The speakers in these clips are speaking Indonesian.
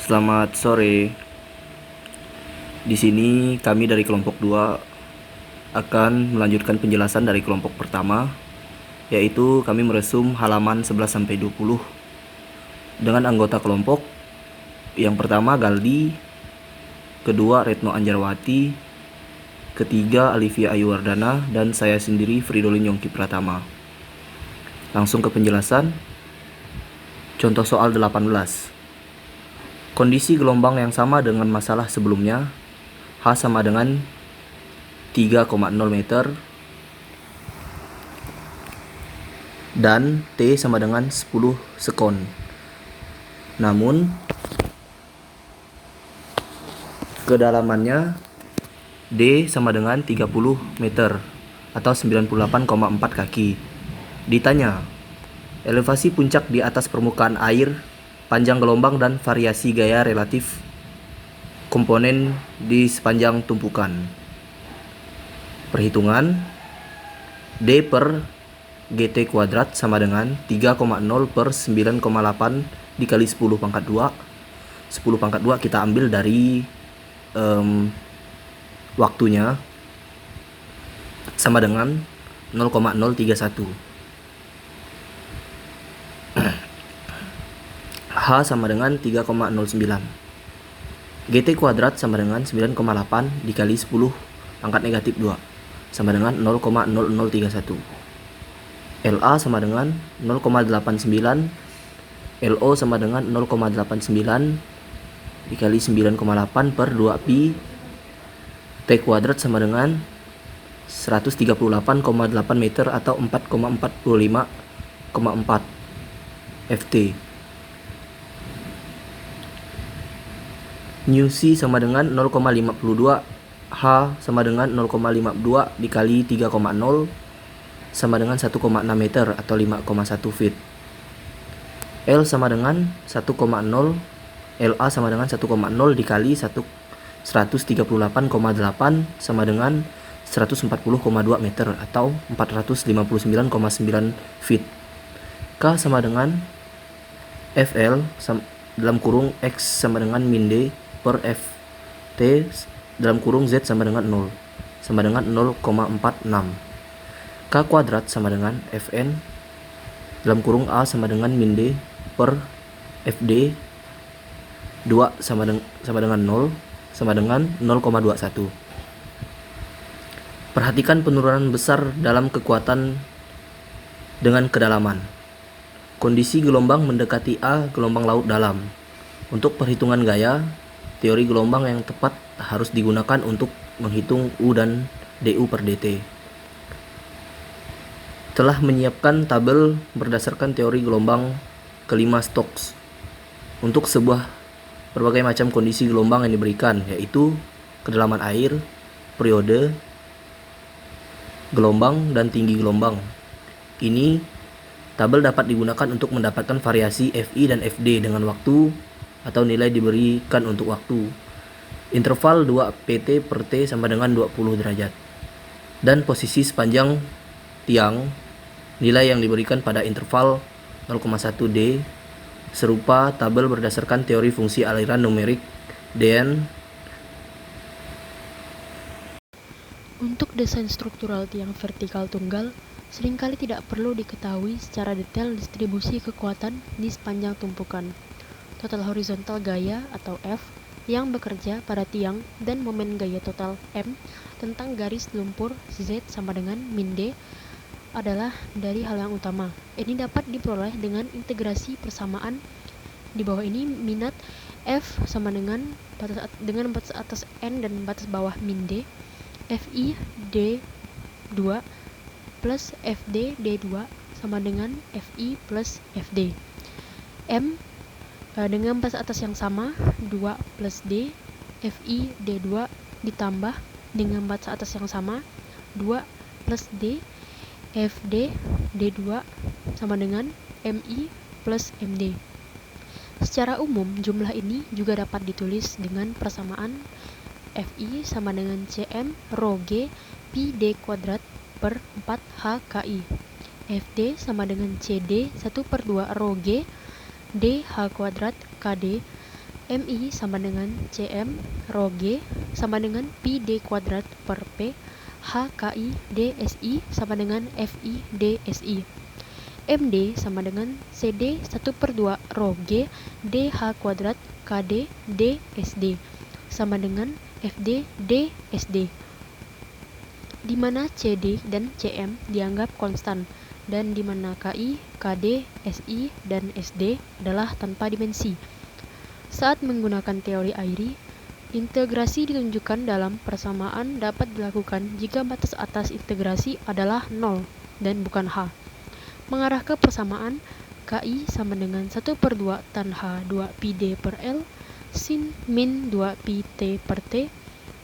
Selamat sore. Di sini kami dari kelompok 2 akan melanjutkan penjelasan dari kelompok pertama, yaitu kami meresum halaman 11-20 dengan anggota kelompok yang pertama Galdi, kedua Retno Anjarwati, ketiga Alivia Ayuwardana, dan saya sendiri Fridolin Yongki Pratama. Langsung ke penjelasan. Contoh soal 18. Kondisi gelombang yang sama dengan masalah sebelumnya, H sama dengan 3,0 meter dan T sama dengan 10 sekon. Namun kedalamannya D sama dengan 30 meter atau 98,4 kaki. Ditanya, elevasi puncak di atas permukaan air, panjang gelombang, dan variasi gaya relatif komponen di sepanjang tumpukan. Perhitungan D per GT kuadrat sama dengan 3,0 per 9,8 dikali 10 pangkat 2. 10 pangkat 2 kita ambil dari waktunya sama dengan 0,031. H sama dengan 3,09. GT kuadrat sama dengan 9,8 dikali 10 pangkat negatif 2 sama dengan 0,0031. LA sama dengan 0,89. LO sama dengan 0,89 dikali 9,8 per 2pi. T kuadrat sama dengan 138,8 meter atau 4,45,4 FT. New C sama dengan 0,52. H sama dengan 0,52 dikali 3,0 sama dengan 1,6 meter atau 5,1 feet. L sama dengan 1,0. LA sama dengan 1,0 dikali 138,8 sama dengan 140,2 meter atau 459,9 feet. K sama dengan FL dalam kurung X sama dengan min D per FT dalam kurung Z sama dengan 0 sama dengan 0,46. K kuadrat sama dengan Fn dalam kurung A sama dengan min D per FD 2 sama dengan 0 sama dengan 0,21. Perhatikan penurunan besar dalam kekuatan dengan kedalaman. Kondisi gelombang mendekati A, gelombang laut dalam. Untuk perhitungan gaya, teori gelombang yang tepat harus digunakan untuk menghitung U dan DU per DT. Telah menyiapkan tabel berdasarkan teori gelombang kelima Stokes untuk berbagai macam kondisi gelombang yang diberikan, yaitu kedalaman air, periode, gelombang, dan tinggi gelombang. Ini tabel dapat digunakan untuk mendapatkan variasi FI dan FD dengan waktu atau nilai diberikan untuk waktu. Interval 2 PT per T sama dengan 20 derajat. Dan posisi sepanjang tiang, nilai yang diberikan pada interval 0,1 D, serupa tabel berdasarkan teori fungsi aliran numerik Dn. Untuk desain struktural tiang vertikal tunggal, seringkali tidak perlu diketahui secara detail distribusi kekuatan di sepanjang tumpukan, total horizontal gaya atau F yang bekerja pada tiang, dan momen gaya total M tentang garis lumpur Z sama dengan min D adalah dari hal yang utama. Ini dapat diperoleh dengan integrasi persamaan. Di bawah ini minat F sama dengan batas atas N dan batas bawah min D, FI D2 plus FD D2 sama dengan FI plus FD. M dengan batas atas yang sama 2 plus D, FI D2 ditambah dengan batas atas yang sama 2 plus D, FD D2 sama dengan MI plus MD. Secara umum, jumlah ini juga dapat ditulis dengan persamaan FI sama dengan CM rho G pi D kuadrat per 4 HKI. FD sama dengan CD 1/2 rho G D H kuadrat KD MI sama dengan CM Rho G sama dengan Pi D kuadrat per P, HKI DSI sama dengan FI DSI. MD sama dengan CD 1/2 Rho G DH kuadrat KD DSD sama dengan FD DSD, di mana CD dan CM dianggap konstan dan di mana KI, KD, SI, dan SD adalah tanpa dimensi. Saat menggunakan teori Airy, integrasi ditunjukkan dalam persamaan dapat dilakukan jika batas atas integrasi adalah 0 dan bukan H. Mengarah ke persamaan, KI sama dengan 1/2 tan H 2 pi D per L sin min 2 pi T per T,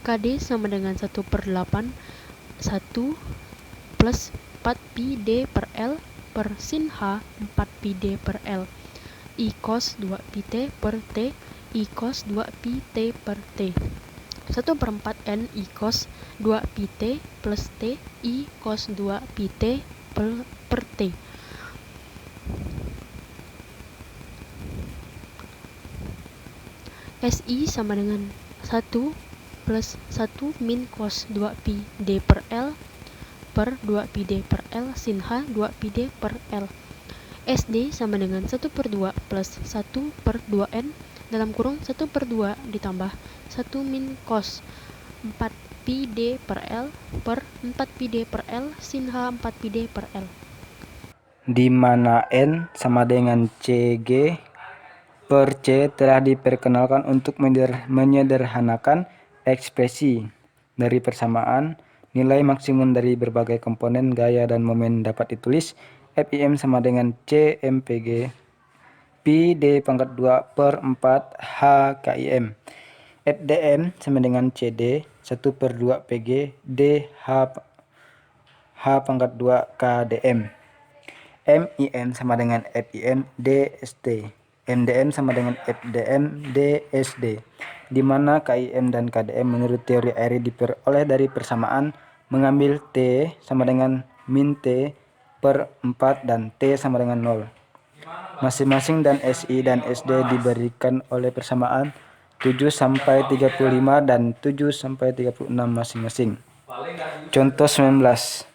KD sama dengan 1/8 1 plus 4 pi D per L per sin H 4 pi D per L, I cos 2 pi T per T, I cos 2 pi T per T. 1/4 N I cos 2 pi T plus T, I cos 2 pi T per T. SI sama dengan 1 plus 1 min cos 2 pi D per L per 2 pi D per L sin H 2 pi D per L. SD sama dengan 1/2 plus 1 per 2N dalam kurung 1/2 ditambah 1 min cos 4 pi D per L per 4 pi D per L sin H 4 pi D per L. Di mana N sama dengan CG per C telah diperkenalkan untuk menyederhanakan ekspresi dari persamaan. Nilai maksimum dari berbagai komponen gaya dan momen dapat ditulis FIM sama dengan CMPG Pi D pangkat 2 per 4 HKIM. FDM sama dengan CD 1/2 PG D H pangkat 2 KDM. MIM sama dengan FIM DST. MDM sama dengan FDM DSD, di mana KIM dan KDM menurut teori Airy diperoleh dari persamaan mengambil T sama dengan min T per 4 dan T sama dengan 0. Masing-masing dan SI dan SD diberikan oleh persamaan 7-35 dan 7-36 masing-masing. Contoh 19.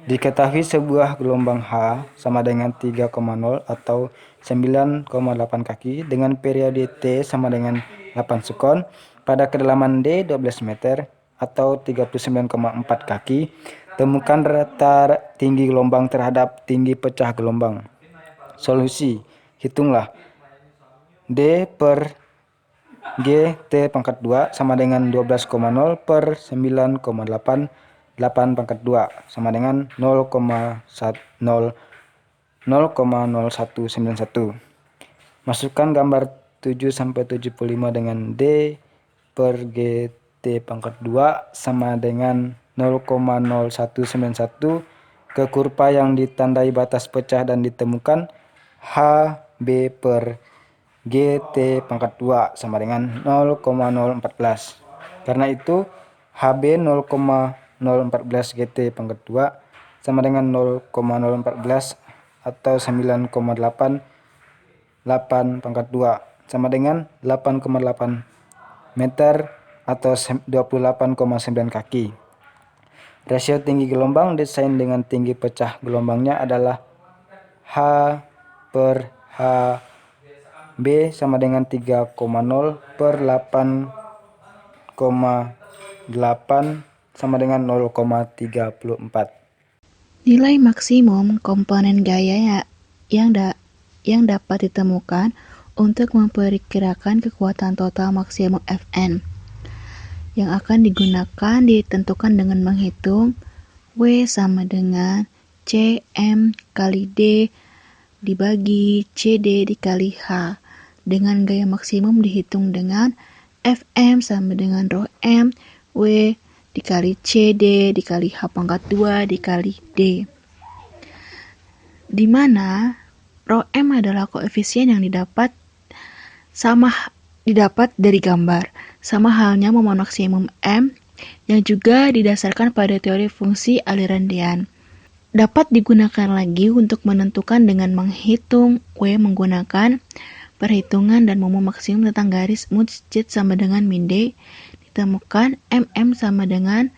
Diketahui sebuah gelombang H sama dengan 3,0 atau 9,8 kaki dengan periode T sama dengan 8 sekon pada kedalaman D 12 meter atau 39,4 kaki. Temukan rata tinggi gelombang terhadap tinggi pecah gelombang. Solusi, hitunglah D per G T pangkat 2 sama dengan 12,0 per 9,8 8 pangkat 2 sama dengan 0,0191. Masukkan gambar 7-75 dengan D per G T pangkat 2 sama dengan 0,0191 ke kurva yang ditandai batas pecah dan ditemukan H B per G T pangkat 2 sama dengan 0,014. Karena itu HB 0,014 GT pangkat 2 sama dengan 0,014 atau 9,88 pangkat 2 sama dengan 8,8 meter atau 28,9 kaki. Rasio tinggi gelombang desain dengan tinggi pecah gelombangnya adalah H per H B sama dengan 3,0 per 8,8 sama dengan 0,34. Nilai maksimum komponen gaya yang dapat ditemukan untuk memperkirakan kekuatan total maksimum Fn yang akan digunakan ditentukan dengan menghitung W sama dengan Cm kali D dibagi CD dikali H, dengan gaya maksimum dihitung dengan Fm sama dengan rho M W dikali CD dikali H pangkat 2 dikali D, di mana rho M adalah koefisien yang didapat dari gambar, sama halnya momen maksimum M yang juga didasarkan pada teori fungsi aliran Dean. Dapat digunakan lagi untuk menentukan dengan menghitung W menggunakan perhitungan dan momom maksimum tentang garis Mujtahid sama dengan min D ditemukan mm sama dengan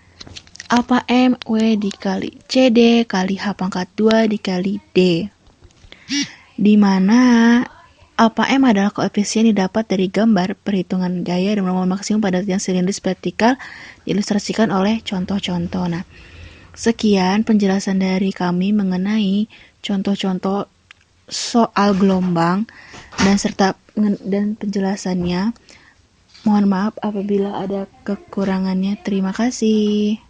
alpha m W dikali CD kali H pangkat 2 dikali D, di mana alpha m adalah koefisien didapat dari gambar perhitungan gaya dan momom maksimum pada tiang silindris vertikal diilustrasikan oleh contoh-contoh. Nah, sekian penjelasan dari kami mengenai contoh-contoh soal gelombang dan penjelasannya. Mohon maaf apabila ada kekurangannya. Terima kasih.